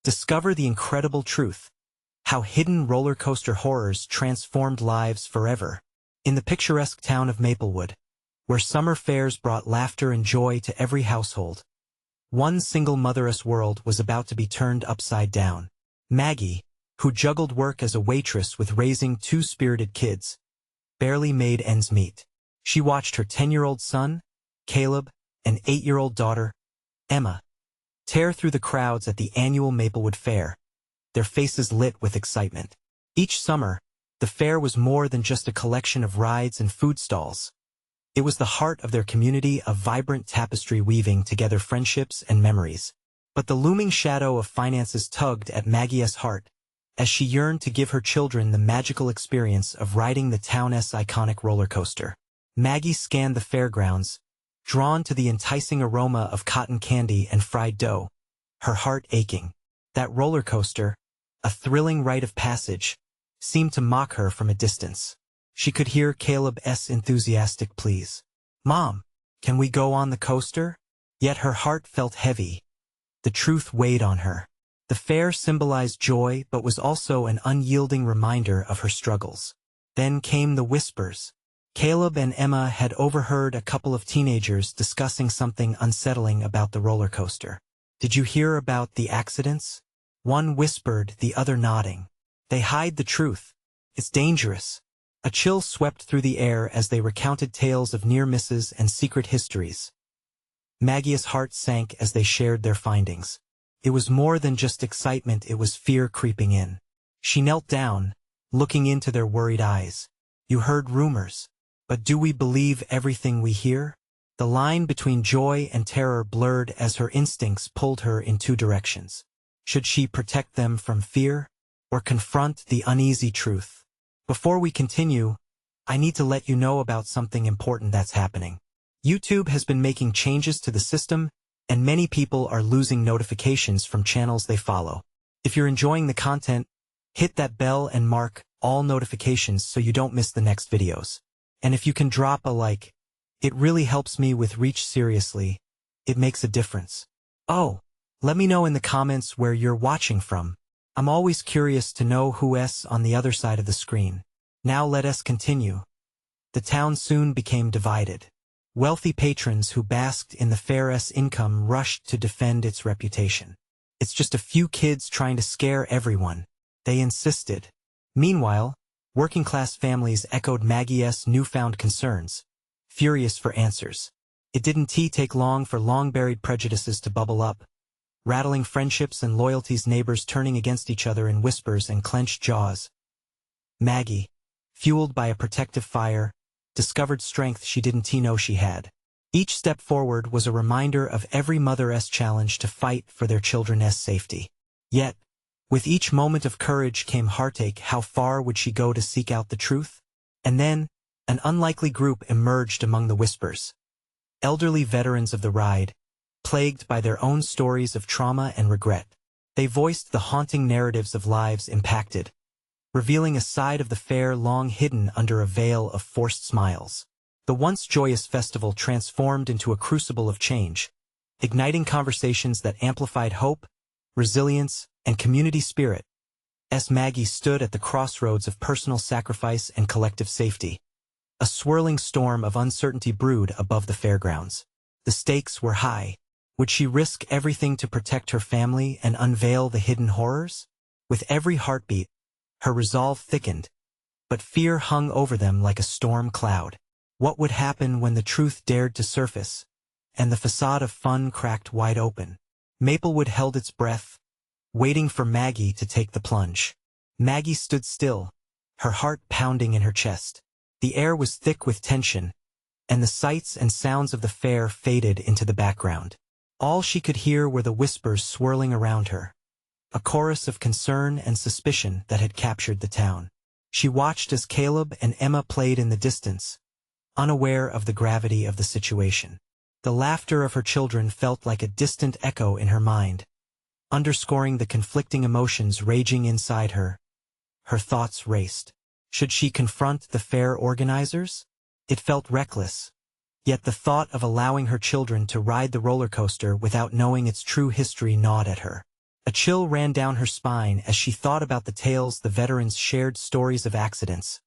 Discover the incredible truth. How hidden roller coaster horrors transformed lives forever. In the picturesque town of Maplewood, where summer fairs brought laughter and joy to every household, one single motherless world was about to be turned upside down. Maggie, who juggled work as a waitress with raising two spirited kids, barely made ends meet. She watched her 10-year-old son, Caleb, and 8-year-old daughter, Emma, tear through the crowds at the annual Maplewood Fair, their faces lit with excitement. Each summer, the fair was more than just a collection of rides and food stalls. It was the heart of their community, a vibrant tapestry weaving together friendships and memories. But the looming shadow of finances tugged at Maggie's heart, as she yearned to give her children the magical experience of riding the town's iconic roller coaster. Maggie scanned the fairgrounds, drawn to the enticing aroma of cotton candy and fried dough, her heart aching. That roller coaster, a thrilling rite of passage, seemed to mock her from a distance. She could hear Caleb's enthusiastic pleas. "Mom, can we go on the coaster?" Yet her heart felt heavy. The truth weighed on her. The fair symbolized joy but was also an unyielding reminder of her struggles. Then came the whispers. Caleb and Emma had overheard a couple of teenagers discussing something unsettling about the roller coaster. "Did you hear about the accidents?" One whispered, the other nodding. "They hide the truth. It's dangerous." A chill swept through the air as they recounted tales of near misses and secret histories. Maggie's heart sank as they shared their findings. It was more than just excitement, it was fear creeping in. She knelt down, looking into their worried eyes. "You heard rumors, but do we believe everything we hear?" The line between joy and terror blurred as her instincts pulled her in two directions. Should she protect them from fear, or confront the uneasy truth? Before we continue, I need to let you know about something important that's happening. YouTube has been making changes to the system, and many people are losing notifications from channels they follow. If you're enjoying the content, hit that bell and mark all notifications so you don't miss the next videos. And if you can drop a like, it really helps me with reach. Seriously, it makes a difference. Oh, let me know in the comments where you're watching from. I'm always curious to know who's on the other side of the screen. Now let us continue. The town soon became divided. Wealthy patrons who basked in the fair's income rushed to defend its reputation. "It's just a few kids trying to scare everyone," they insisted. Meanwhile, working-class families echoed Maggie's newfound concerns, furious for answers. It didn't take long for long-buried prejudices to bubble up, rattling friendships and loyalties, neighbors turning against each other in whispers and clenched jaws. Maggie, fueled by a protective fire, discovered strength she didn't know she had. Each step forward was a reminder of every mother's challenge to fight for their children's safety. Yet, with each moment of courage came heartache. How far would she go to seek out the truth? And then, an unlikely group emerged among the whispers. Elderly veterans of the ride, plagued by their own stories of trauma and regret. They voiced the haunting narratives of lives impacted, revealing a side of the fair long hidden under a veil of forced smiles. The once joyous festival transformed into a crucible of change, igniting conversations that amplified hope, resilience, and community spirit. As Maggie stood at the crossroads of personal sacrifice and collective safety, a swirling storm of uncertainty brewed above the fairgrounds. The stakes were high. Would she risk everything to protect her family and unveil the hidden horrors? With every heartbeat, her resolve thickened, but fear hung over them like a storm cloud. What would happen when the truth dared to surface, and the facade of fun cracked wide open? Maplewood held its breath, waiting for Maggie to take the plunge. Maggie stood still, her heart pounding in her chest. The air was thick with tension, and the sights and sounds of the fair faded into the background. All she could hear were the whispers swirling around her, a chorus of concern and suspicion that had captured the town. She watched as Caleb and Emma played in the distance, unaware of the gravity of the situation. The laughter of her children felt like a distant echo in her mind, underscoring the conflicting emotions raging inside her. Her thoughts raced. Should she confront the fair organizers? It felt reckless. Yet the thought of allowing her children to ride the roller coaster without knowing its true history gnawed at her. A chill ran down her spine as she thought about the tales the veterans shared, stories of accidents,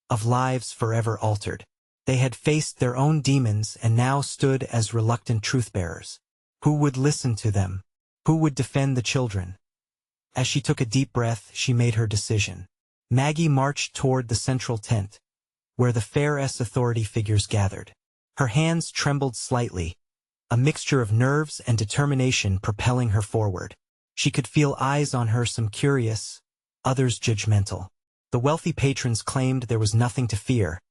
of lives forever altered. They had faced their own demons and now stood as reluctant truth-bearers. Who would listen to them? Who would defend the children? As she took a deep breath, she made her decision. Maggie marched toward the central tent, where the Fair-S authority figures gathered. Her hands trembled slightly, a mixture of nerves and determination propelling her forward. She could feel eyes on her, some curious, others judgmental. The wealthy patrons claimed there was nothing to fear,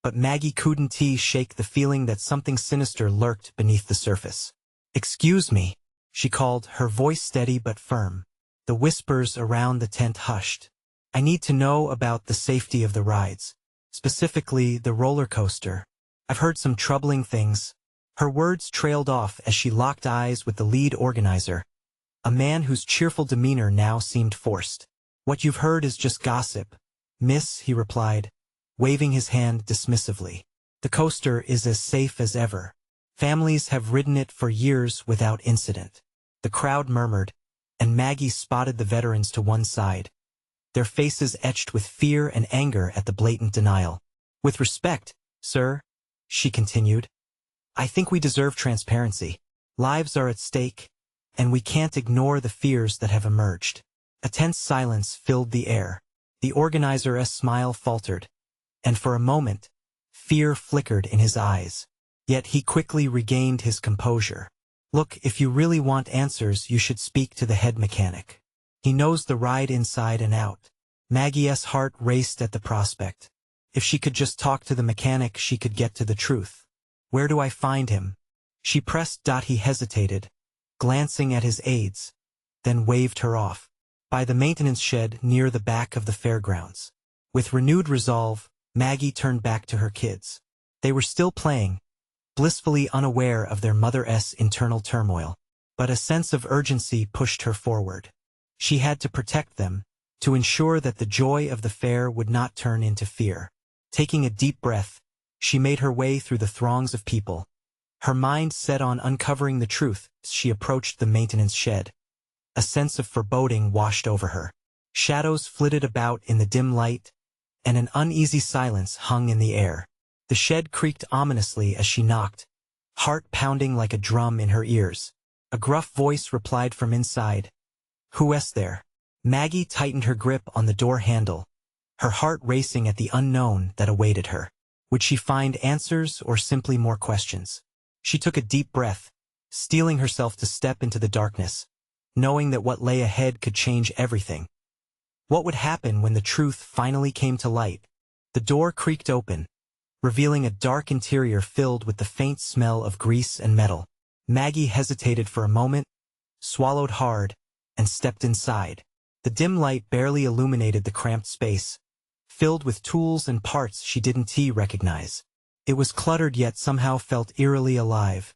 but Maggie couldn't shake the feeling that something sinister lurked beneath the surface. "Excuse me," she called, her voice steady but firm. The whispers around the tent hushed. "I need to know about the safety of the rides, specifically the roller coaster. I've heard some troubling things." Her words trailed off as she locked eyes with the lead organizer, a man whose cheerful demeanor now seemed forced. "What you've heard is just gossip, miss," he replied, waving his hand dismissively. "The coaster is as safe as ever. Families have ridden it for years without incident." The crowd murmured, and Maggie spotted the veterans to one side, their faces etched with fear and anger at the blatant denial. "With respect, sir," she continued, "I think we deserve transparency. Lives are at stake, and we can't ignore the fears that have emerged." A tense silence filled the air. The organizer's smile faltered, and for a moment, fear flickered in his eyes. Yet he quickly regained his composure. "Look, if you really want answers, you should speak to the head mechanic. He knows the ride inside and out." Maggie's heart raced at the prospect. If she could just talk to the mechanic, she could get to the truth. "Where do I find him?" She pressed. He hesitated, glancing at his aides, then waved her off. "By the maintenance shed near the back of the fairgrounds." With renewed resolve, Maggie turned back to her kids. They were still playing, blissfully unaware of their mother's internal turmoil. But a sense of urgency pushed her forward. She had to protect them, to ensure that the joy of the fair would not turn into fear. Taking a deep breath, she made her way through the throngs of people, her mind set on uncovering the truth. As she approached the maintenance shed, a sense of foreboding washed over her. Shadows flitted about in the dim light, and an uneasy silence hung in the air. The shed creaked ominously as she knocked, heart pounding like a drum in her ears. A gruff voice replied from inside. "Who's there?" Maggie tightened her grip on the door handle, her heart racing at the unknown that awaited her. Would she find answers or simply more questions? She took a deep breath, steeling herself to step into the darkness, knowing that what lay ahead could change everything. What would happen when the truth finally came to light? The door creaked open, revealing a dark interior filled with the faint smell of grease and metal. Maggie hesitated for a moment, swallowed hard, and stepped inside. The dim light barely illuminated the cramped space, filled with tools and parts she didn't recognize. It was cluttered yet somehow felt eerily alive,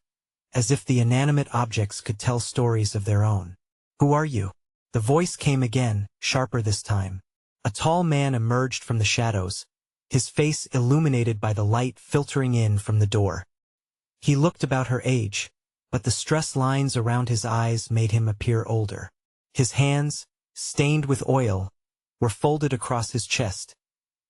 as if the inanimate objects could tell stories of their own. "Who are you?" The voice came again, sharper this time. A tall man emerged from the shadows, his face illuminated by the light filtering in from the door. He looked about her age, but the stress lines around his eyes made him appear older. His hands, stained with oil, were folded across his chest,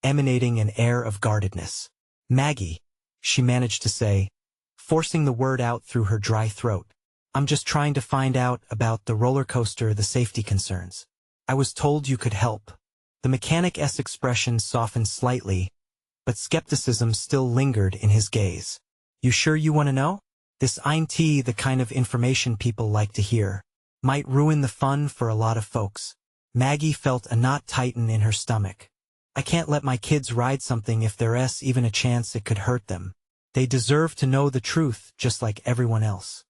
emanating an air of guardedness. "Maggie," she managed to say, forcing the word out through her dry throat. "I'm just trying to find out about the roller coaster, the safety concerns. I was told you could help." The mechanic's expression softened slightly, but skepticism still lingered in his gaze. "You sure you want to know? This ain't the kind of information people like to hear. Might ruin the fun for a lot of folks." Maggie felt a knot tighten in her stomach. "I can't let my kids ride something if there's even a chance it could hurt them. They deserve to know the truth just like everyone else."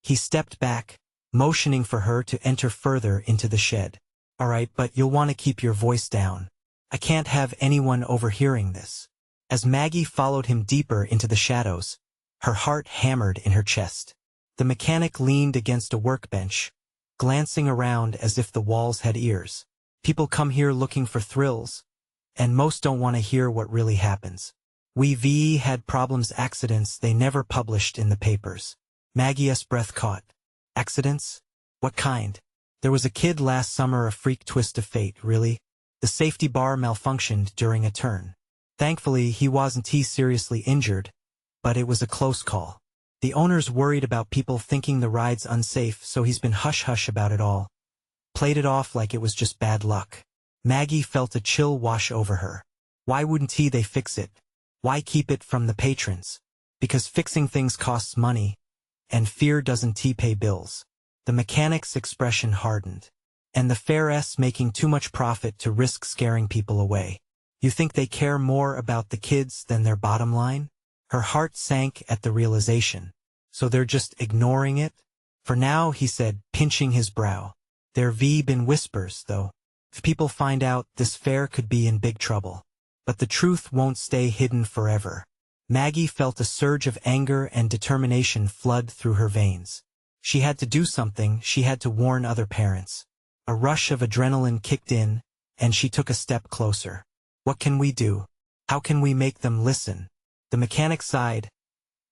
He stepped back, motioning for her to enter further into the shed. "All right, but you'll want to keep your voice down. I can't have anyone overhearing this." As Maggie followed him deeper into the shadows, her heart hammered in her chest. The mechanic leaned against a workbench, glancing around as if the walls had ears. "People come here looking for thrills, and most don't want to hear what really happens. We've had problems, accidents they never published in the papers." Maggie's breath caught. "Accidents? What kind?" There was a kid last summer, a freak twist of fate, really. The safety bar malfunctioned during a turn. Thankfully, he wasn't seriously injured, but it was a close call. The owner's worried about people thinking the ride's unsafe, so he's been hush-hush about it all. Played it off like it was just bad luck. Maggie felt a chill wash over her. Why wouldn't they fix it? Why keep it from the patrons? Because fixing things costs money, and fear doesn't pay bills. The mechanic's expression hardened. And the fair's making too much profit to risk scaring people away. You think they care more about the kids than their bottom line? Her heart sank at the realization. So they're just ignoring it? For now, he said, pinching his brow. There've been whispers, though. If people find out, this fair could be in big trouble. But the truth won't stay hidden forever. Maggie felt a surge of anger and determination flood through her veins. She had to do something, she had to warn other parents. A rush of adrenaline kicked in, and she took a step closer. What can we do? How can we make them listen? The mechanic sighed,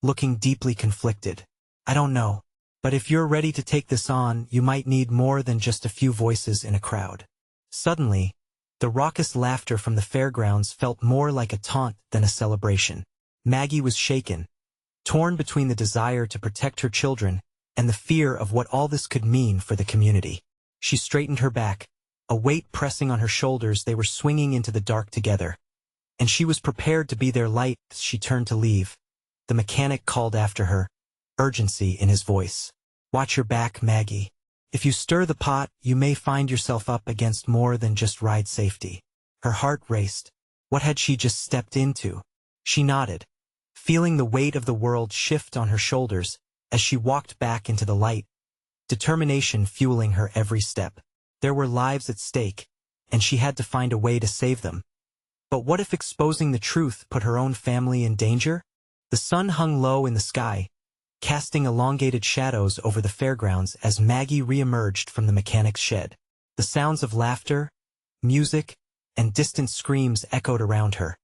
looking deeply conflicted. I don't know. But if you're ready to take this on, you might need more than just a few voices in a crowd. Suddenly, the raucous laughter from the fairgrounds felt more like a taunt than a celebration. Maggie was shaken, torn between the desire to protect her children and the fear of what all this could mean for the community. She straightened her back, a weight pressing on her shoulders. They were swinging into the dark together. And she was prepared to be their light as she turned to leave. The mechanic called after her, urgency in his voice. Watch your back, Maggie. If you stir the pot, you may find yourself up against more than just ride safety. Her heart raced. What had she just stepped into? She nodded, feeling the weight of the world shift on her shoulders as she walked back into the light, determination fueling her every step. There were lives at stake, and she had to find a way to save them. But what if exposing the truth put her own family in danger? The sun hung low in the sky, casting elongated shadows over the fairgrounds as Maggie re-emerged from the mechanic's shed. The sounds of laughter, music, and distant screams echoed around her,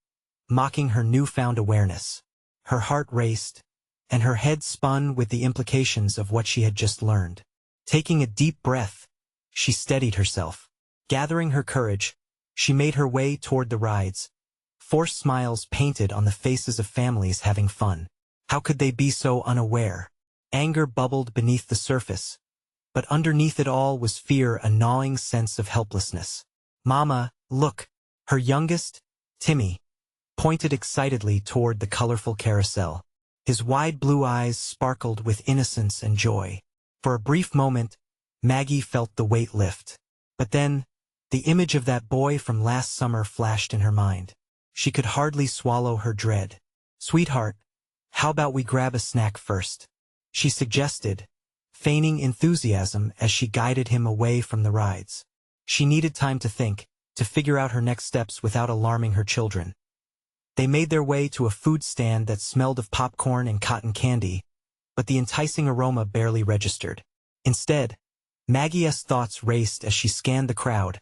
mocking her newfound awareness. Her heart raced, and her head spun with the implications of what she had just learned. Taking a deep breath, she steadied herself. Gathering her courage, she made her way toward the rides, forced smiles painted on the faces of families having fun. How could they be so unaware? Anger bubbled beneath the surface, but underneath it all was fear, a gnawing sense of helplessness. Mama, look! Her youngest, Timmy, pointed excitedly toward the colorful carousel. His wide blue eyes sparkled with innocence and joy. For a brief moment, Maggie felt the weight lift. But then, the image of that boy from last summer flashed in her mind. She could hardly swallow her dread. Sweetheart, how about we grab a snack first? She suggested, feigning enthusiasm as she guided him away from the rides. She needed time to think, to figure out her next steps without alarming her children. They made their way to a food stand that smelled of popcorn and cotton candy, but the enticing aroma barely registered. Instead, Maggie's thoughts raced as she scanned the crowd,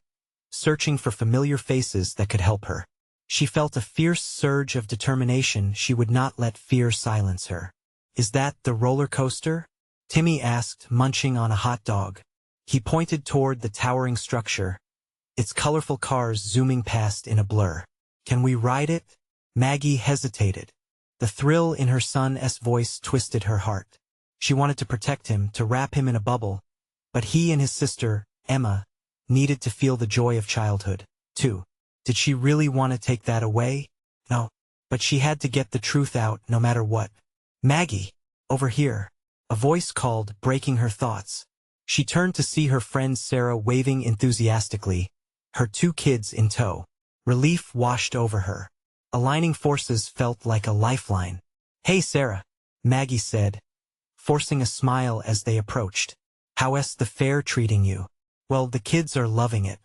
searching for familiar faces that could help her. She felt a fierce surge of determination. She would not let fear silence her. Is that the roller coaster? Timmy asked, munching on a hot dog. He pointed toward the towering structure, its colorful cars zooming past in a blur. Can we ride it? Maggie hesitated. The thrill in her son's voice twisted her heart. She wanted to protect him, to wrap him in a bubble, but he and his sister, Emma, needed to feel the joy of childhood, too. Did she really want to take that away? No, but she had to get the truth out no matter what. Maggie, over here. A voice called, breaking her thoughts. She turned to see her friend Sarah waving enthusiastically, her two kids in tow. Relief washed over her. Aligning forces felt like a lifeline. Hey Sarah, Maggie said, forcing a smile as they approached. How's the fair treating you? Well, the kids are loving it.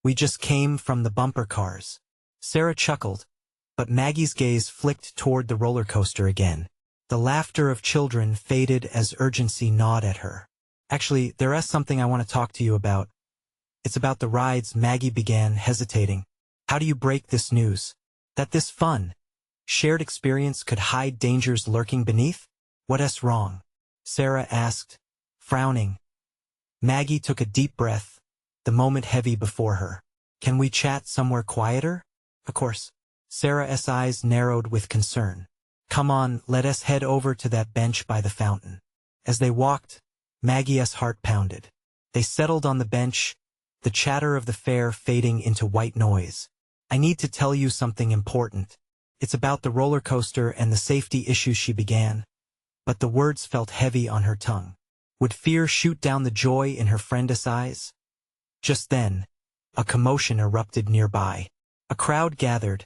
We just came from the bumper cars. Sarah chuckled, but Maggie's gaze flicked toward the roller coaster again. The laughter of children faded as urgency gnawed at her. Actually, there is something I want to talk to you about. It's about the rides. Maggie began, hesitating. How do you break this news? That this fun, shared experience could hide dangers lurking beneath? What's wrong? Sarah asked, frowning. Maggie took a deep breath, the moment heavy before her. Can we chat somewhere quieter? Of course. Sarah's eyes narrowed with concern. Come on, let us head over to that bench by the fountain. As they walked, Maggie's heart pounded. They settled on the bench, the chatter of the fair fading into white noise. I need to tell you something important. It's about the roller coaster and the safety issues, she began. But the words felt heavy on her tongue. Would fear shoot down the joy in her friend's eyes? Just then, a commotion erupted nearby. A crowd gathered,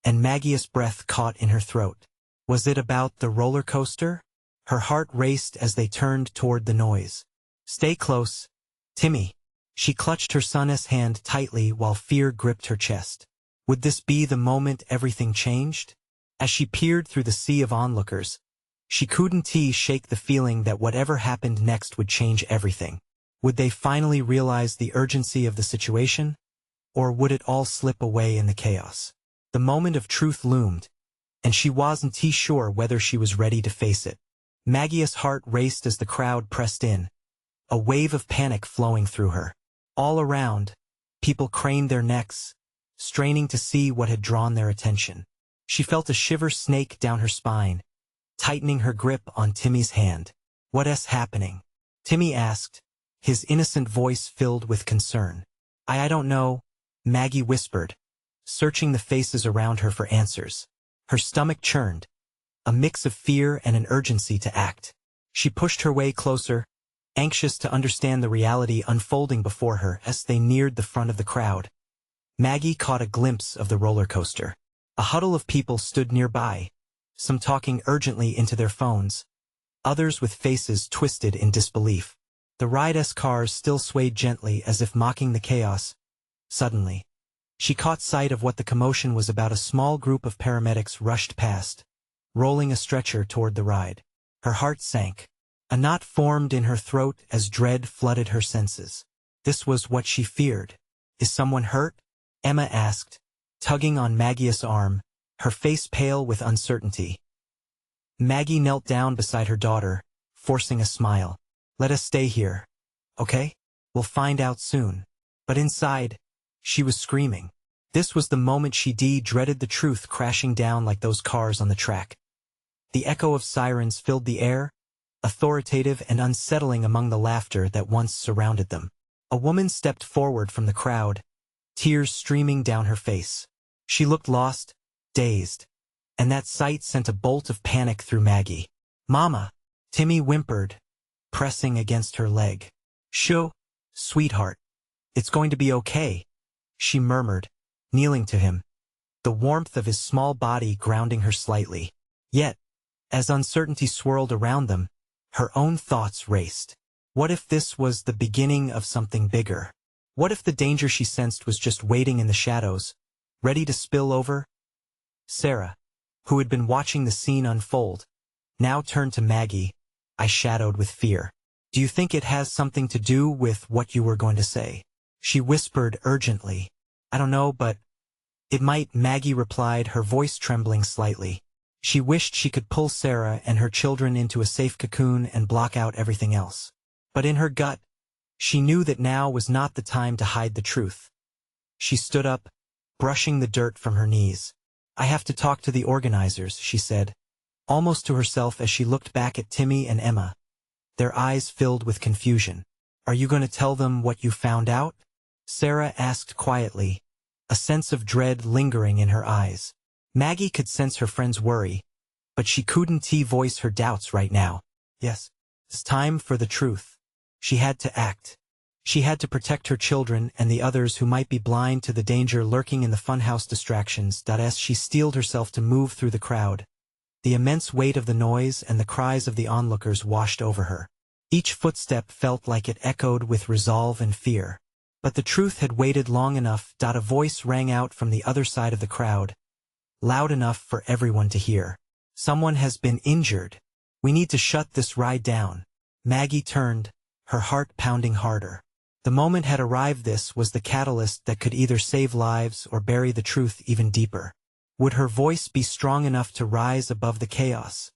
and Maggie's breath caught in her throat. Was it about the roller coaster? Her heart raced as they turned toward the noise. Stay close, Timmy. She clutched her son's hand tightly while fear gripped her chest. Would this be the moment everything changed? As she peered through the sea of onlookers, she couldn't shake the feeling that whatever happened next would change everything. Would they finally realize the urgency of the situation? Or would it all slip away in the chaos? The moment of truth loomed, and she wasn't sure whether she was ready to face it. Maggie's heart raced as the crowd pressed in, a wave of panic flowing through her. All around, people craned their necks, straining to see what had drawn their attention. She felt a shiver snake down her spine, tightening her grip on Timmy's hand. What's happening? Timmy asked, his innocent voice filled with concern. I don't know, Maggie whispered, searching the faces around her for answers. Her stomach churned, a mix of fear and an urgency to act. She pushed her way closer, anxious to understand the reality unfolding before her as they neared the front of the crowd. Maggie caught a glimpse of the roller coaster. A huddle of people stood nearby, some talking urgently into their phones, others with faces twisted in disbelief. The ride's cars still swayed gently as if mocking the chaos. Suddenly, she caught sight of what the commotion was about. A small group of paramedics rushed past, rolling a stretcher toward the ride. Her heart sank. A knot formed in her throat as dread flooded her senses. This was what she feared. Is someone hurt? Emma asked, tugging on Maggie's arm, her face pale with uncertainty. Maggie knelt down beside her daughter, forcing a smile. Let us stay here, okay? We'll find out soon. But inside, she was screaming. This was the moment she dreaded, the truth crashing down like those cars on the track. The echo of sirens filled the air, authoritative and unsettling among the laughter that once surrounded them. A woman stepped forward from the crowd, tears streaming down her face. She looked lost, dazed, and that sight sent a bolt of panic through Maggie. Mama, Timmy whimpered, pressing against her leg. Shoo, sweetheart. It's going to be okay, she murmured, kneeling to him, the warmth of his small body grounding her slightly. Yet, as uncertainty swirled around them, her own thoughts raced. What if this was the beginning of something bigger? What if the danger she sensed was just waiting in the shadows, ready to spill over? Sarah, who had been watching the scene unfold, now turned to Maggie, eyes shadowed with fear. Do you think it has something to do with what you were going to say? She whispered urgently. I don't know, but it might, Maggie replied, her voice trembling slightly. She wished she could pull Sarah and her children into a safe cocoon and block out everything else. But in her gut, she knew that now was not the time to hide the truth. She stood up, brushing the dirt from her knees. I have to talk to the organizers, she said, almost to herself as she looked back at Timmy and Emma, their eyes filled with confusion. Are you going to tell them what you found out? Sarah asked quietly, a sense of dread lingering in her eyes. Maggie could sense her friend's worry, but she couldn't voice her doubts right now. Yes, it's time for the truth. She had to act. She had to protect her children and the others who might be blind to the danger lurking in the funhouse distractions. As she steeled herself to move through the crowd, the immense weight of the noise and the cries of the onlookers washed over her. Each footstep felt like it echoed with resolve and fear. But the truth had waited long enough. A voice rang out from the other side of the crowd, loud enough for everyone to hear. Someone has been injured. We need to shut this ride down. Maggie turned, her heart pounding harder. The moment had arrived. This was the catalyst that could either save lives or bury the truth even deeper. Would her voice be strong enough to rise above the chaos?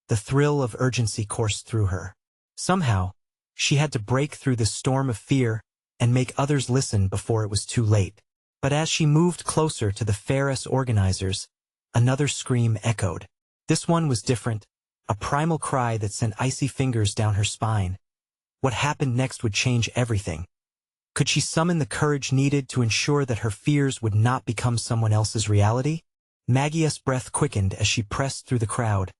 The thrill of urgency coursed through her. Somehow, She had to break through this storm of fear and make others listen before it was too late. But as she moved closer to the fair's organizers, another scream echoed. This one was different, a primal cry that sent icy fingers down her spine. What happened next would change everything. Could she summon the courage needed to ensure that her fears would not become someone else's reality? Maggie's breath quickened as she pressed through the crowd,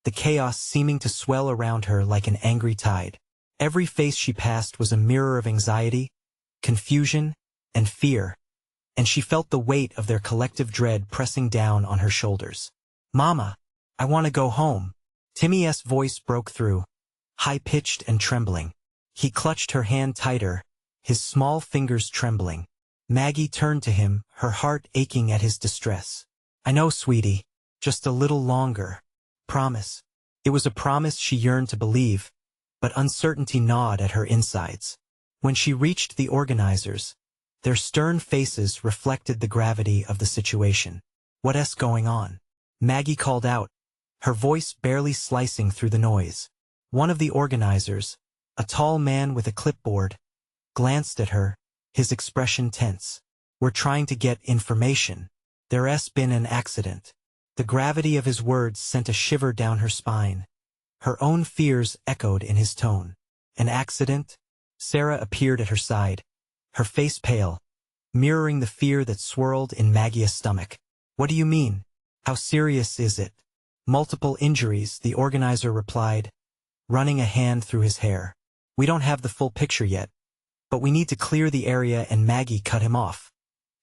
the chaos seeming to swell around her like an angry tide. Every face she passed was a mirror of anxiety, confusion, and fear, and she felt the weight of their collective dread pressing down on her shoulders. "Mama, I want to go home." Timmy's voice broke through, high-pitched and trembling. He clutched her hand tighter, his small fingers trembling. Maggie turned to him, her heart aching at his distress. "I know, sweetie. Just a little longer. Promise." It was a promise she yearned to believe, but uncertainty gnawed at her insides. When she reached the organizers, their stern faces reflected the gravity of the situation. "What's going on?" Maggie called out, her voice barely slicing through the noise. One of the organizers, a tall man with a clipboard, glanced at her, his expression tense. "We're trying to get information. There's been an accident." The gravity of his words sent a shiver down her spine. Her own fears echoed in his tone. "An accident?" Sarah appeared at her side, her face pale, mirroring the fear that swirled in Maggie's stomach. "What do you mean? How serious is it?" "Multiple injuries," the organizer replied, running a hand through his hair. "We don't have the full picture yet, but we need to clear the area," and Maggie cut him off,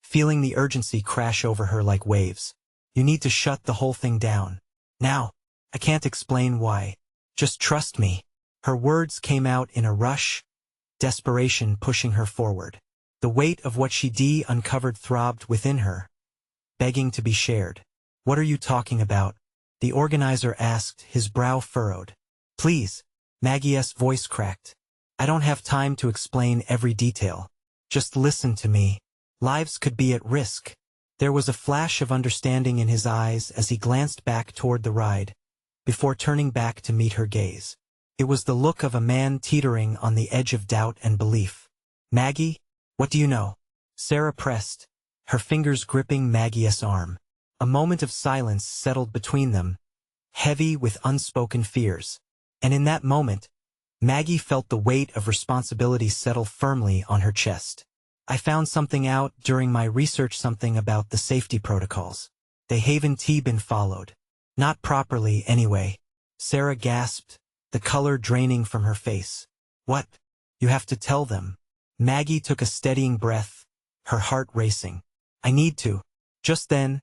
feeling the urgency crash over her like waves. "You need to shut the whole thing down. Now. I can't explain why. Just trust me." Her words came out in a rush, desperation pushing her forward. The weight of what she uncovered throbbed within her, begging to be shared. "What are you talking about?" the organizer asked, his brow furrowed. "Please," Maggie's voice cracked. "I don't have time to explain every detail. Just listen to me. Lives could be at risk." There was a flash of understanding in his eyes as he glanced back toward the ride, before turning back to meet her gaze. It was the look of a man teetering on the edge of doubt and belief. "Maggie, what do you know?" Sarah pressed, her fingers gripping Maggie's arm. A moment of silence settled between them, heavy with unspoken fears. And in that moment, Maggie felt the weight of responsibility settle firmly on her chest. "I found something out during my research, something about the safety protocols. They haven't been followed. Not properly, anyway." Sarah gasped, the color draining from her face. "What? You have to tell them." Maggie took a steadying breath, her heart racing. "I need to." Just then,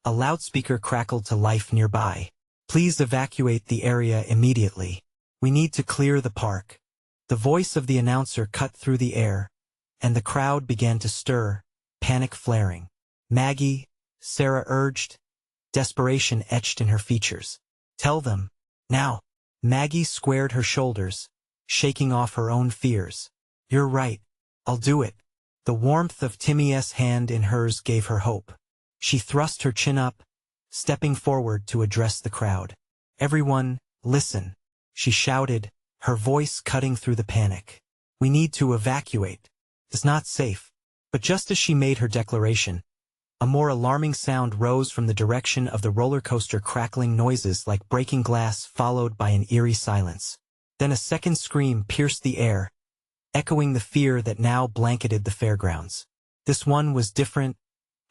a loudspeaker crackled to life nearby. "Please evacuate the area immediately. We need to clear the park." The voice of the announcer cut through the air, and the crowd began to stir, panic flaring. "Maggie," Sarah urged, desperation etched in her features. "Tell them. Now." Maggie squared her shoulders, shaking off her own fears. "You're right. I'll do it." The warmth of Timmy's hand in hers gave her hope. She thrust her chin up, stepping forward to address the crowd. "Everyone, listen," she shouted, her voice cutting through the panic. "We need to evacuate. It's not safe." But just as she made her declaration, a more alarming sound rose from the direction of the roller coaster, crackling noises like breaking glass followed by an eerie silence. Then a second scream pierced the air, echoing the fear that now blanketed the fairgrounds. This one was different,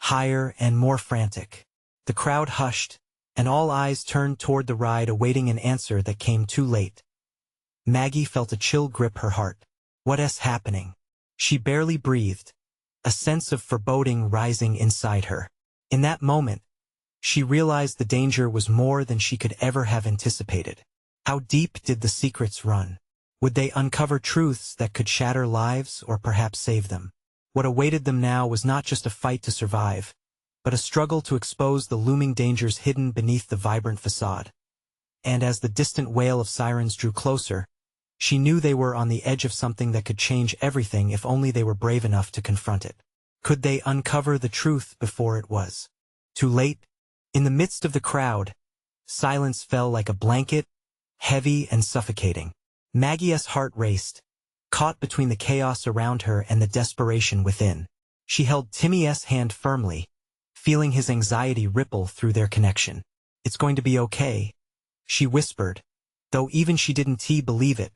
higher and more frantic. The crowd hushed, and all eyes turned toward the ride, awaiting an answer that came too late. Maggie felt a chill grip her heart. "What's happening?" She barely breathed, a sense of foreboding rising inside her. In that moment, she realized the danger was more than she could ever have anticipated. How deep did the secrets run? Would they uncover truths that could shatter lives or perhaps save them? What awaited them now was not just a fight to survive, but a struggle to expose the looming dangers hidden beneath the vibrant facade. And as the distant wail of sirens drew closer, she knew they were on the edge of something that could change everything if only they were brave enough to confront it. Could they uncover the truth before it was too late? In the midst of the crowd, silence fell like a blanket, heavy and suffocating. Maggie's heart raced, caught between the chaos around her and the desperation within. She held Timmy's hand firmly, feeling his anxiety ripple through their connection. "It's going to be okay," she whispered, though even she didn't believe it.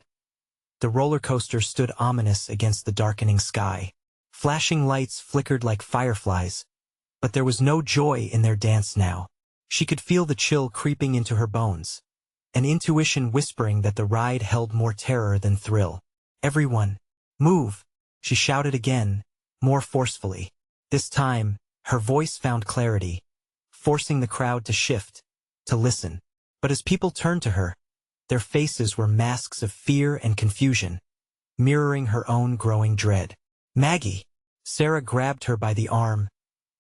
The roller coaster stood ominous against the darkening sky. Flashing lights flickered like fireflies, but there was no joy in their dance now. She could feel the chill creeping into her bones, an intuition whispering that the ride held more terror than thrill. "Everyone, move!" she shouted again, more forcefully. This time, her voice found clarity, forcing the crowd to shift, to listen. But as people turned to her, their faces were masks of fear and confusion, mirroring her own growing dread. "Maggie!" Sarah grabbed her by the arm,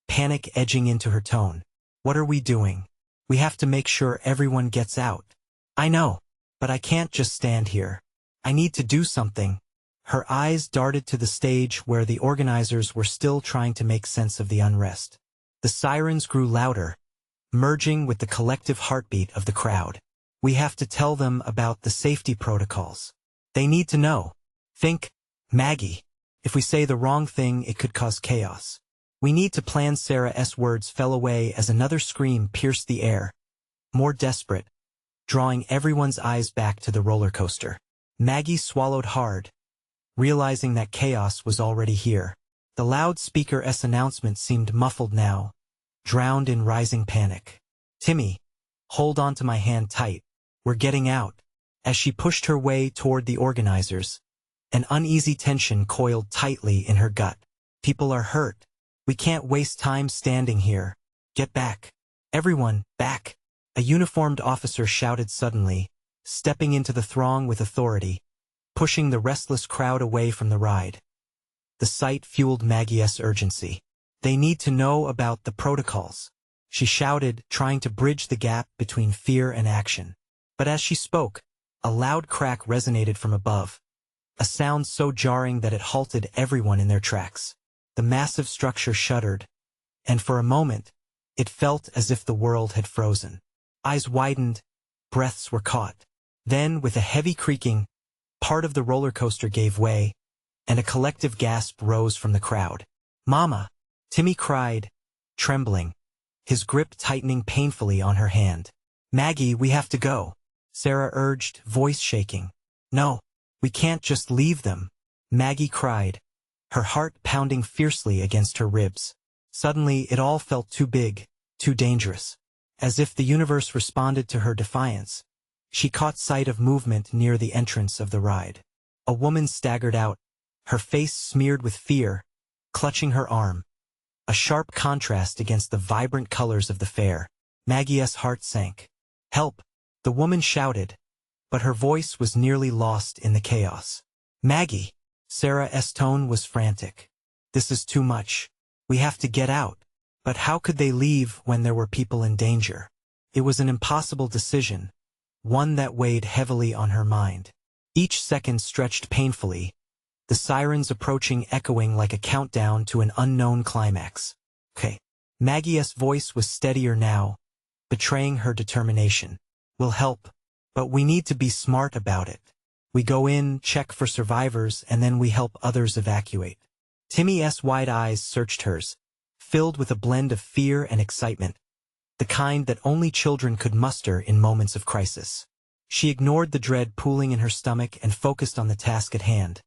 panic edging into her tone. "What are we doing? We have to make sure everyone gets out." "I know, but I can't just stand here. I need to do something." Her eyes darted to the stage where the organizers were still trying to make sense of the unrest. The sirens grew louder, merging with the collective heartbeat of the crowd. "We have to tell them about the safety protocols. They need to know. Think, Maggie. If we say the wrong thing, it could cause chaos. We need to plan." Sarah's words fell away as another scream pierced the air, more desperate, drawing everyone's eyes back to the roller coaster. Maggie swallowed hard, realizing that chaos was already here. The loudspeaker's announcement seemed muffled now, drowned in rising panic. "Timmy, hold on to my hand tight. We're getting out." As she pushed her way toward the organizers, an uneasy tension coiled tightly in her gut. "People are hurt. We can't waste time standing here. Get back. Everyone, back!" A uniformed officer shouted suddenly, stepping into the throng with authority, pushing the restless crowd away from the ride. The sight fueled Maggie's urgency. "They need to know about the protocols," she shouted, trying to bridge the gap between fear and action. But as she spoke, a loud crack resonated from above, a sound so jarring that it halted everyone in their tracks. The massive structure shuddered, and for a moment, it felt as if the world had frozen. Eyes widened, breaths were caught. Then, with a heavy creaking, part of the roller coaster gave way, and a collective gasp rose from the crowd. "Mama!" Timmy cried, trembling, his grip tightening painfully on her hand. "Maggie, we have to go," Sarah urged, voice shaking. "No, we can't just leave them," Maggie cried, her heart pounding fiercely against her ribs. Suddenly, it all felt too big, too dangerous. As if the universe responded to her defiance, she caught sight of movement near the entrance of the ride. A woman staggered out, her face smeared with fear, clutching her arm, a sharp contrast against the vibrant colors of the fair. Maggie's heart sank. "Help!" the woman shouted, but her voice was nearly lost in the chaos. "Maggie!" Sarah's tone was frantic. "This is too much. We have to get out." But how could they leave when there were people in danger? It was an impossible decision, one that weighed heavily on her mind. Each second stretched painfully, the sirens approaching, echoing like a countdown to an unknown climax. "Okay." Maggie's voice was steadier now, betraying her determination. "We'll help, but we need to be smart about it. We go in, check for survivors, and then we help others evacuate." Timmy's wide eyes searched hers, filled with a blend of fear and excitement, the kind that only children could muster in moments of crisis. She ignored the dread pooling in her stomach and focused on the task at hand.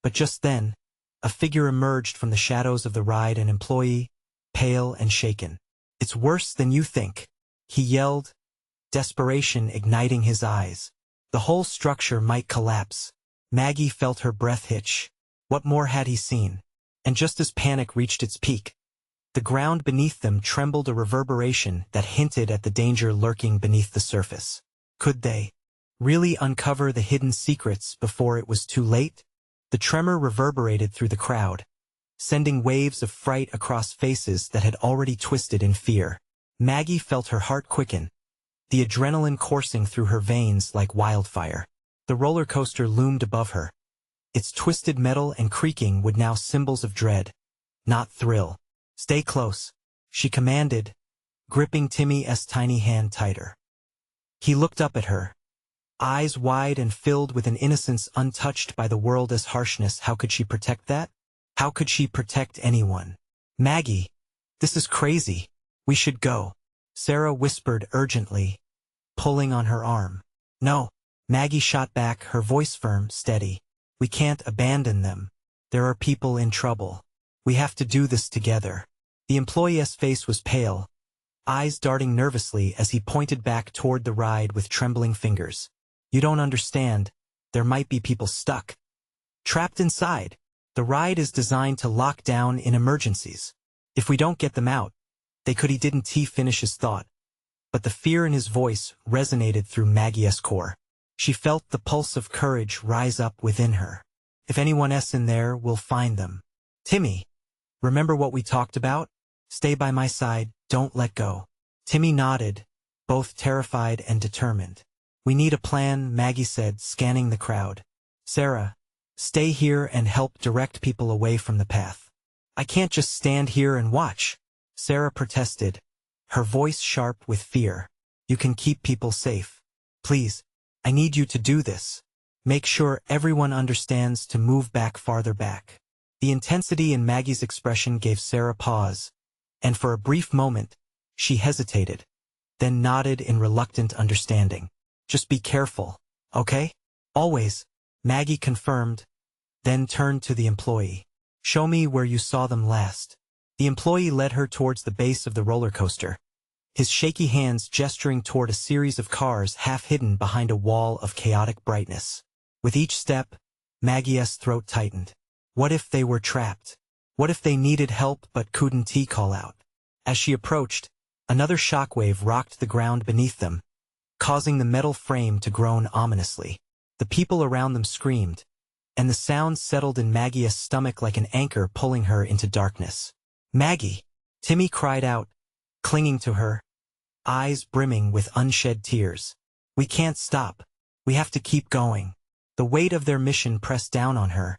But just then, a figure emerged from the shadows of the ride, an employee, pale and shaken. "It's worse than you think," he yelled, desperation igniting his eyes. The whole structure might collapse. Maggie felt her breath hitch. What more had he seen? And just as panic reached its peak, the ground beneath them trembled, a reverberation that hinted at the danger lurking beneath the surface. Could they really uncover the hidden secrets before it was too late? The tremor reverberated through the crowd, sending waves of fright across faces that had already twisted in fear. Maggie felt her heart quicken, the adrenaline coursing through her veins like wildfire. The roller coaster loomed above her. Its twisted metal and creaking would now symbols of dread, not thrill. "Stay close," she commanded, gripping Timmy's tiny hand tighter. He looked up at her, eyes wide and filled with an innocence untouched by the world as harshness. How could she protect that? How could she protect anyone? Maggie, this is crazy. We should go. Sarah whispered urgently, pulling on her arm. No. Maggie shot back, her voice firm, steady. We can't abandon them. There are people in trouble. We have to do this together. The employee's face was pale, eyes darting nervously as he pointed back toward the ride with trembling fingers. You don't understand. There might be people stuck, trapped inside. The ride is designed to lock down in emergencies. If we don't get them out, they could. He didn't finish his thought, but the fear in his voice resonated through Maggie's core. She felt the pulse of courage rise up within her. If anyone else in there, we'll find them. Timmy, remember what we talked about? Stay by my side, don't let go. Timmy nodded, both terrified and determined. We need a plan, Maggie said, scanning the crowd. Sarah, stay here and help direct people away from the path. I can't just stand here and watch, Sarah protested, her voice sharp with fear. You can keep people safe. Please, I need you to do this. Make sure everyone understands to move back farther back. The intensity in Maggie's expression gave Sarah pause, and for a brief moment, she hesitated, then nodded in reluctant understanding. Just be careful, okay? Always, Maggie confirmed, then turned to the employee. Show me where you saw them last. The employee led her towards the base of the roller coaster, his shaky hands gesturing toward a series of cars half hidden behind a wall of chaotic brightness. With each step, Maggie's throat tightened. What if they were trapped? What if they needed help but couldn't call out? As she approached, another shockwave rocked the ground beneath them, causing the metal frame to groan ominously. The people around them screamed, and the sound settled in Maggie's stomach like an anchor pulling her into darkness. Maggie! Timmy cried out, clinging to her, eyes brimming with unshed tears. We can't stop. We have to keep going. The weight of their mission pressed down on her,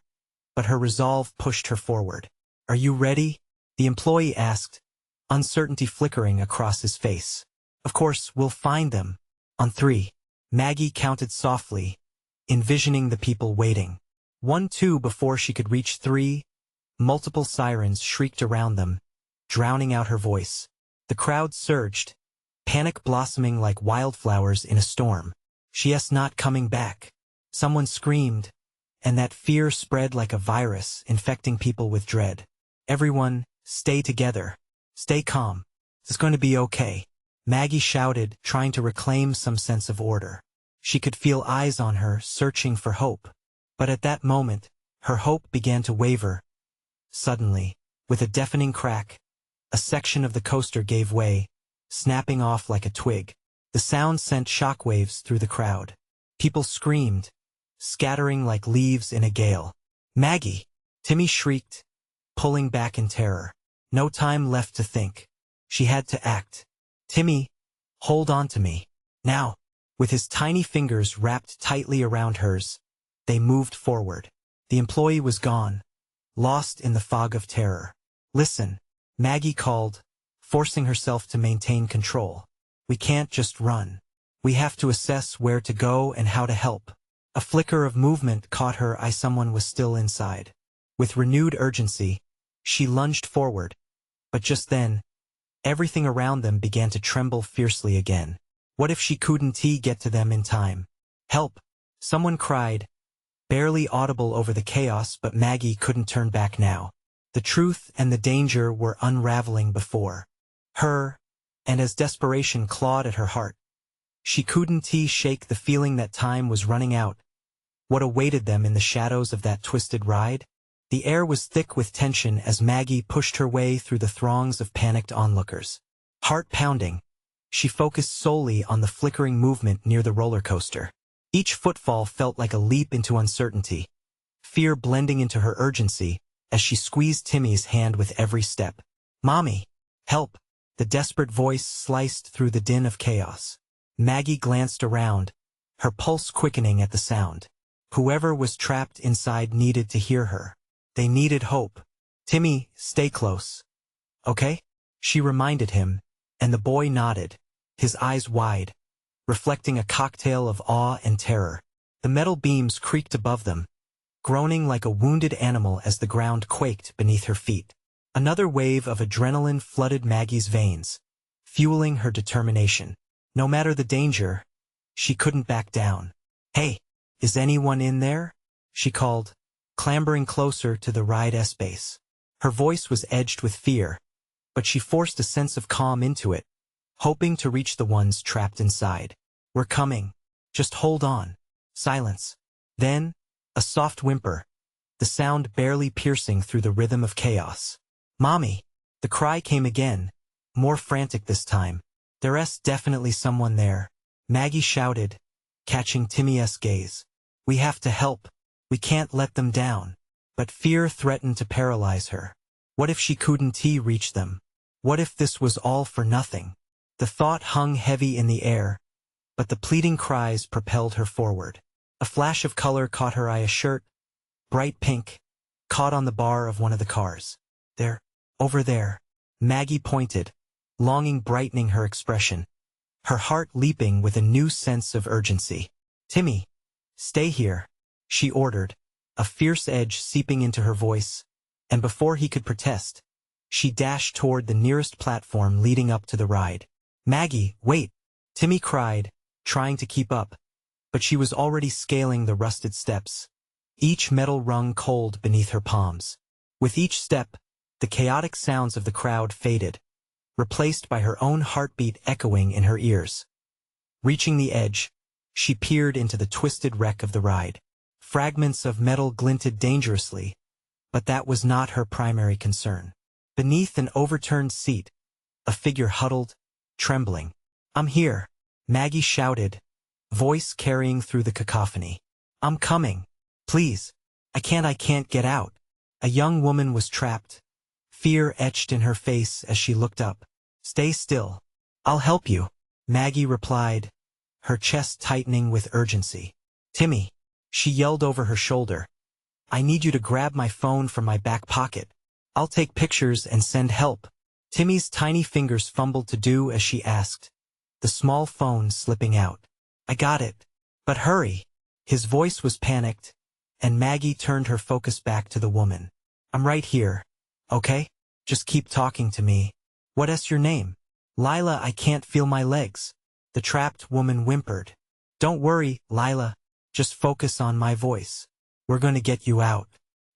but her resolve pushed her forward. Are you ready? The employee asked, uncertainty flickering across his face. Of course, we'll find them. On 3. Maggie counted softly, envisioning the people waiting. 1, 2. Before she could reach 3, multiple sirens shrieked around them, drowning out her voice. The crowd surged, panic blossoming like wildflowers in a storm. She's not coming back. Someone screamed, and that fear spread like a virus, infecting people with dread. Everyone, stay together. Stay calm. It's going to be okay. Maggie shouted, trying to reclaim some sense of order. She could feel eyes on her, searching for hope. But at that moment, her hope began to waver. Suddenly, with a deafening crack, a section of the coaster gave way, snapping off like a twig. The sound sent shockwaves through the crowd. People screamed, scattering like leaves in a gale. Maggie! Timmy shrieked, pulling back in terror. No time left to think. She had to act. Timmy, hold on to me. Now. With his tiny fingers wrapped tightly around hers, they moved forward. The employee was gone, lost in the fog of terror. Listen, Maggie called, forcing herself to maintain control. We can't just run. We have to assess where to go and how to help. A flicker of movement caught her eye. Someone was still inside. With renewed urgency, she lunged forward. But just then, everything around them began to tremble fiercely again. What if she couldn't get to them in time? Help! Someone cried, barely audible over the chaos, but Maggie couldn't turn back now. The truth and the danger were unraveling before her, and as desperation clawed at her heart, she couldn't shake the feeling that time was running out. What awaited them in the shadows of that twisted ride? The air was thick with tension as Maggie pushed her way through the throngs of panicked onlookers. Heart pounding, she focused solely on the flickering movement near the roller coaster. Each footfall felt like a leap into uncertainty, fear blending into her urgency as she squeezed Timmy's hand with every step. Mommy! Help! The desperate voice sliced through the din of chaos. Maggie glanced around, her pulse quickening at the sound. Whoever was trapped inside needed to hear her. They needed hope. Timmy, stay close. Okay? She reminded him, and the boy nodded, his eyes wide, reflecting a cocktail of awe and terror. The metal beams creaked above them, groaning like a wounded animal as the ground quaked beneath her feet. Another wave of adrenaline flooded Maggie's veins, fueling her determination. No matter the danger, she couldn't back down. "Hey, is anyone in there?" she called, clambering closer to the ride's base. Her voice was edged with fear, but she forced a sense of calm into it, hoping to reach the ones trapped inside. "We're coming. Just hold on." Silence. Then, a soft whimper, the sound barely piercing through the rhythm of chaos. "Mommy!" The cry came again, more frantic this time. "There's definitely someone there," Maggie shouted, catching Timmy's gaze. "We have to help. We can't let them down." But fear threatened to paralyze her. What if she couldn't reach them? What if this was all for nothing? The thought hung heavy in the air, but the pleading cries propelled her forward. A flash of color caught her eye, a shirt, bright pink, caught on the bar of one of the cars. "There, over there," Maggie pointed, longing brightening her expression, her heart leaping with a new sense of urgency. "Timmy, stay here," she ordered, a fierce edge seeping into her voice, and before he could protest, she dashed toward the nearest platform leading up to the ride. "Maggie, wait!" Timmy cried, trying to keep up, but she was already scaling the rusted steps, each metal rung cold beneath her palms. With each step, the chaotic sounds of the crowd faded, replaced by her own heartbeat echoing in her ears. Reaching the edge, she peered into the twisted wreck of the ride. Fragments of metal glinted dangerously, but that was not her primary concern. Beneath an overturned seat, a figure huddled, trembling. "I'm here," Maggie shouted, voice carrying through the cacophony. "I'm coming. Please. I can't get out." A young woman was trapped, fear etched in her face as she looked up. "Stay still. I'll help you," Maggie replied, her chest tightening with urgency. "Timmy," she yelled over her shoulder, "I need you to grab my phone from my back pocket. I'll take pictures and send help." Timmy's tiny fingers fumbled to do as she asked, the small phone slipping out. "I got it. But hurry." His voice was panicked, and Maggie turned her focus back to the woman. "I'm right here, okay? Just keep talking to me." "What's your name?" "Lila, I can't feel my legs," the trapped woman whimpered. "Don't worry, Lila. Just focus on my voice. We're gonna get you out."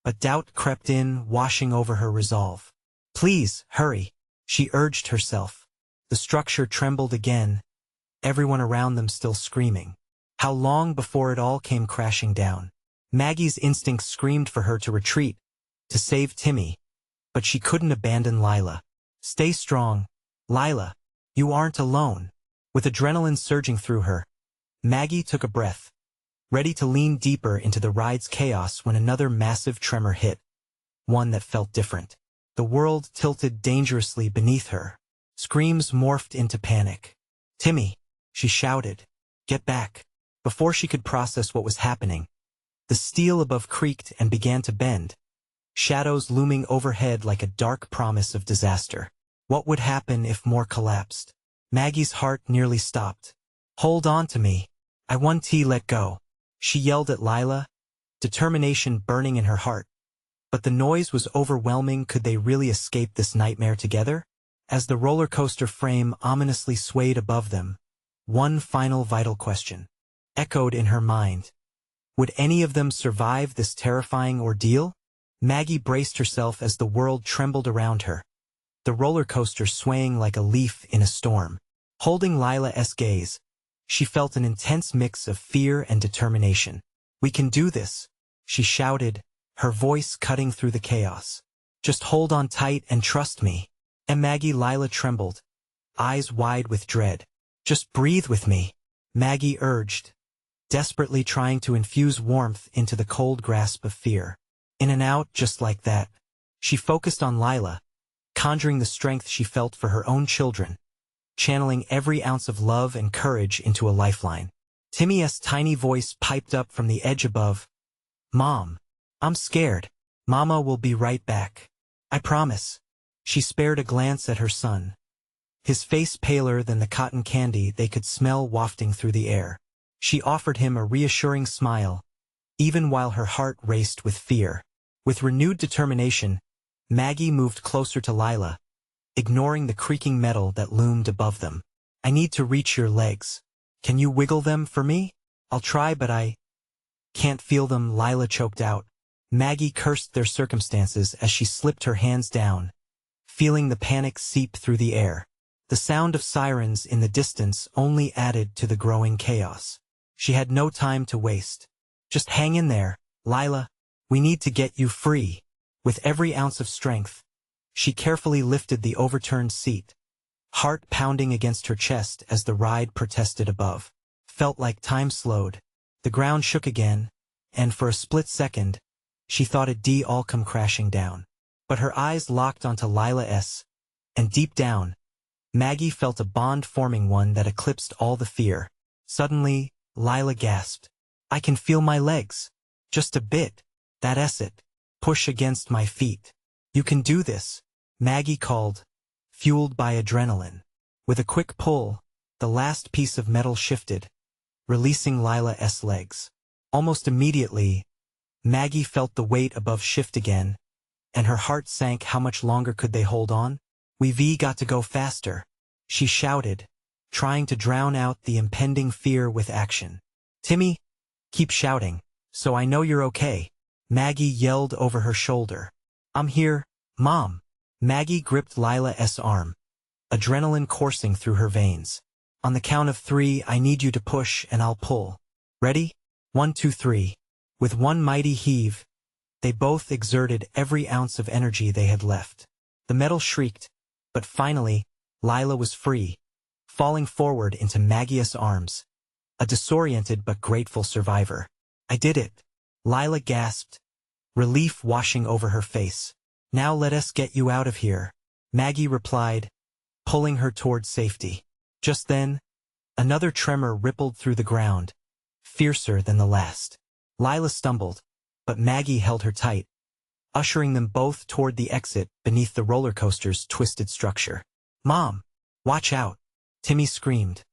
But doubt crept in, washing over her resolve. "Please, hurry," she urged herself. The structure trembled again, everyone around them still screaming. How long before it all came crashing down? Maggie's instincts screamed for her to retreat, to save Timmy, but she couldn't abandon Lila. "Stay strong, Lila. You aren't alone." With adrenaline surging through her, Maggie took a breath, ready to lean deeper into the ride's chaos when another massive tremor hit, one that felt different. The world tilted dangerously beneath her. Screams morphed into panic. "Timmy," she shouted, "get back." Before she could process what was happening, the steel above creaked and began to bend, shadows looming overhead like a dark promise of disaster. What would happen if more collapsed? Maggie's heart nearly stopped. "Hold on to me. I won't let go," she yelled at Lila, determination burning in her heart. But the noise was overwhelming. Could they really escape this nightmare together? As the roller coaster frame ominously swayed above them, one final vital question echoed in her mind. Would any of them survive this terrifying ordeal? Maggie braced herself as the world trembled around her, the roller coaster swaying like a leaf in a storm. Holding Lila's gaze, she felt an intense mix of fear and determination. "We can do this," she shouted, her voice cutting through the chaos. "Just hold on tight and trust me." And Lila trembled, eyes wide with dread. "Just breathe with me," Maggie urged, desperately trying to infuse warmth into the cold grasp of fear. In and out just like that. She focused on Lila, conjuring the strength she felt for her own children, channeling every ounce of love and courage into a lifeline. Timmy's tiny voice piped up from the edge above. "Mom, I'm scared. Mama will be right back. I promise." She spared a glance at her son, his face paler than the cotton candy they could smell wafting through the air. She offered him a reassuring smile, even while her heart raced with fear. With renewed determination, Maggie moved closer to Lila, ignoring the creaking metal that loomed above them. I need to reach your legs. Can you wiggle them for me? I'll try, but I can't feel them, Lila choked out. Maggie cursed their circumstances as she slipped her hands down, feeling the panic seep through the air. The sound of sirens in the distance only added to the growing chaos. She had no time to waste. Just hang in there, Lila. We need to get you free. With every ounce of strength, she carefully lifted the overturned seat, heart pounding against her chest as the ride protested above. Felt like time slowed. The ground shook again, and for a split second, she thought it'd all come crashing down. But her eyes locked onto Lila's, and deep down, Maggie felt a bond forming, one that eclipsed all the fear. Suddenly, Lila gasped. I can feel my legs. Just a bit. That's it. Push against my feet. You can do this, Maggie called, fueled by adrenaline. With a quick pull, the last piece of metal shifted, releasing Lila's legs. Almost immediately, Maggie felt the weight above shift again, and her heart sank. How much longer could they hold on? We've got to go faster, she shouted, trying to drown out the impending fear with action. Timmy, keep shouting, so I know you're okay, Maggie yelled over her shoulder. I'm here, Mom. Maggie gripped Lila's arm, adrenaline coursing through her veins. On the count of 3, I need you to push and I'll pull. Ready? 1, 2, 3. With one mighty heave, they both exerted every ounce of energy they had left. The metal shrieked, but finally, Lila was free, falling forward into Maggie's arms, a disoriented but grateful survivor. I did it, Lila gasped, relief washing over her face. Now let us get you out of here, Maggie replied, pulling her toward safety. Just then, another tremor rippled through the ground, fiercer than the last. Lila stumbled, but Maggie held her tight, ushering them both toward the exit beneath the roller coaster's twisted structure. Mom, watch out, Timmy screamed.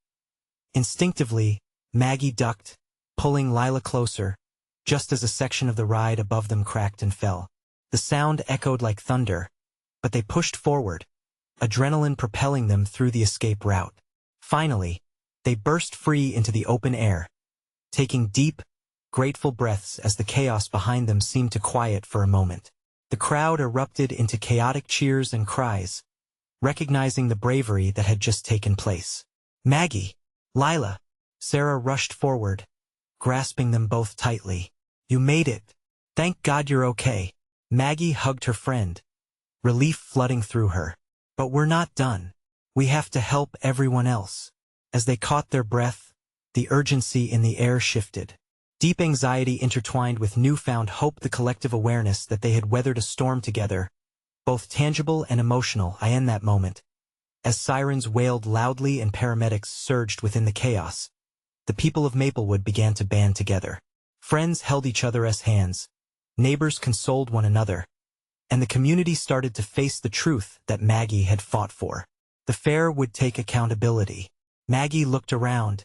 Instinctively, Maggie ducked, pulling Lila closer, just as a section of the ride above them cracked and fell. The sound echoed like thunder, but they pushed forward, adrenaline propelling them through the escape route. Finally, they burst free into the open air, taking deep, grateful breaths as the chaos behind them seemed to quiet for a moment. The crowd erupted into chaotic cheers and cries, recognizing the bravery that had just taken place. Maggie, Lila, Sarah rushed forward, grasping them both tightly. You made it. Thank God you're okay. Maggie hugged her friend, relief flooding through her. But we're not done. We have to help everyone else. As they caught their breath, the urgency in the air shifted. Deep anxiety intertwined with newfound hope, the collective awareness that they had weathered a storm together, both tangible and emotional. In that moment, as sirens wailed loudly and paramedics surged within the chaos, the people of Maplewood began to band together. Friends held each other's hands, neighbors consoled one another, and the community started to face the truth that Maggie had fought for. The fair would take accountability. Maggie looked around,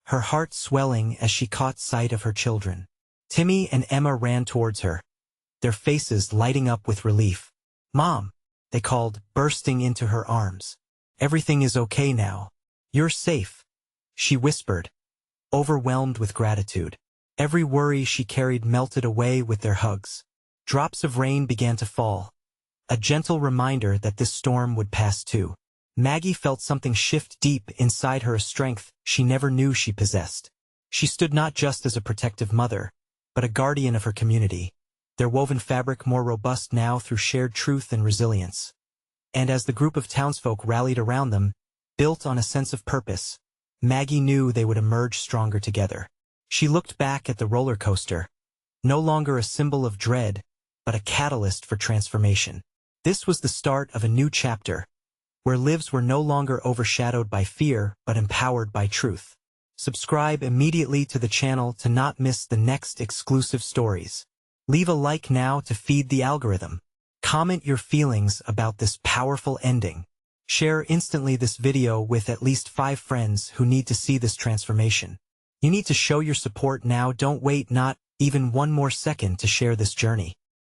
her heart swelling as she caught sight of her children. Timmy and Emma ran towards her, their faces lighting up with relief. Mom, they called, bursting into her arms. Everything is okay now. You're safe, she whispered, overwhelmed with gratitude. Every worry she carried melted away with their hugs. Drops of rain began to fall, a gentle reminder that this storm would pass too. Maggie felt something shift deep inside her, a strength she never knew she possessed. She stood not just as a protective mother, but a guardian of her community, their woven fabric more robust now through shared truth and resilience. And as the group of townsfolk rallied around them, built on a sense of purpose, Maggie knew they would emerge stronger together. She looked back at the roller coaster, no longer a symbol of dread, but a catalyst for transformation. This was the start of a new chapter, where lives were no longer overshadowed by fear but empowered by truth. Subscribe immediately to the channel to not miss the next exclusive stories. Leave a like now to feed the algorithm. Comment your feelings about this powerful ending. Share instantly this video with at least 5 friends who need to see this transformation. You need to show your support now. Don't wait not even one more second to share this journey.